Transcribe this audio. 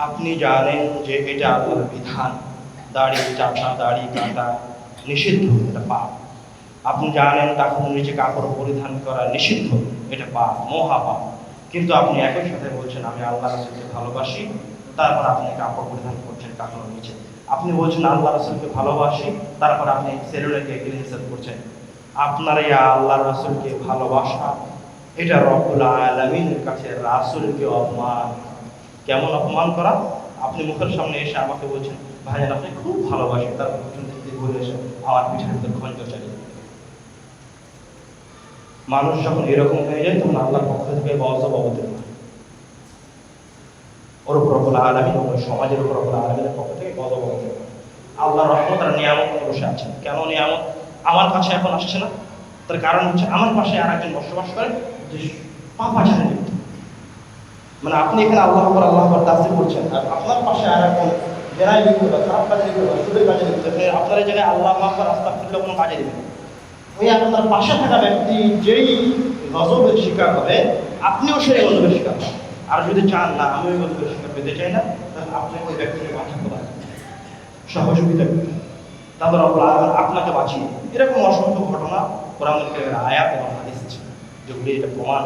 আপনি জানেন যে এটা আল্লাহর বিধান, দাড়ি চাঁচা দাড়ি কাটা নিষিদ্ধ, এটা পাপ। আপনি জানেন তখন নিচে কাপড় পরিধান করা নিষিদ্ধ, এটা পাপ, মহা পাপ। কিন্তু আপনি একই সাথে বলছেন আমি আল্লাহ রাসূলকে ভালোবাসি, তারপর আপনি কাপড় পরিধান করছেন কাপড়ের নিচে। আপনি বলছেন আল্লাহ রাসূলকে ভালোবাসি, তারপর আপনি সেলুনে ক্লিনসার করছেন। আপনার এই আল্লাহ রাসূলকে ভালোবাসা, এটা রব্বুল আলামিনের কাছে রাসূলকে অপমান। কেমন অপমান করা? আপনি মুখের সামনে এসে আমাকে বলছেন ভাইজান আপনি খুব ভালোবাসেন, তারপর পিছন থেকে বলে এসে আমার পিঠের ভিতর খঞ্জ চালিয়ে। মানুষ যখন এরকম হয়ে যায় তখন আল্লাহর পক্ষ থেকে গজব অবতীর্ণ হয় ওর উপর, রব্বুল আলামিন ওই সমাজের উপর রব্বুল আলামিনের পক্ষ থেকে গজব অবতীর্ণ হয়। আল্লাহর রহমত আর নিয়ামত নিয়ে বসে আছেন। কেন নিয়ামত আমার কাছে এখন আসছে না? তার কারণ হচ্ছে আমার পাশে আর একজন বসবাস করেন যে পাপাচারে লিপ্ত। মানে আপনি এখানে আল্লাহ আকবার তাসবিহ করছেন, আর আপনার পাশে আর একজন জেনায় লিপ্ত বা খারাপ কাজে লিপ্ত বা সুদের কাজে লিপ্ত। আপনার এই জায়গায় আল্লাহ আকবার আস্তাগফিরুল্লাহ কোনো কাজে দিবেন, ওই আপনার পাশে থাকা ব্যক্তি যেই গজবের শিকার হবে আপনিও সেই গজবের শিকার হবেন। আর যদি চান না আমি ওই গজবের শিকার পেতে চাই না, তাহলে আপনি ওই ব্যক্তিকে বাঁচাতে পারেন, সহযোগিতা করবেন, তাদের আপনাকে বাঁচিয়ে। এরকম অসংখ্য ঘটনা কোরআন কারীমের আয়াত এবং হাদিস আছে যেগুলি এটা প্রমাণ।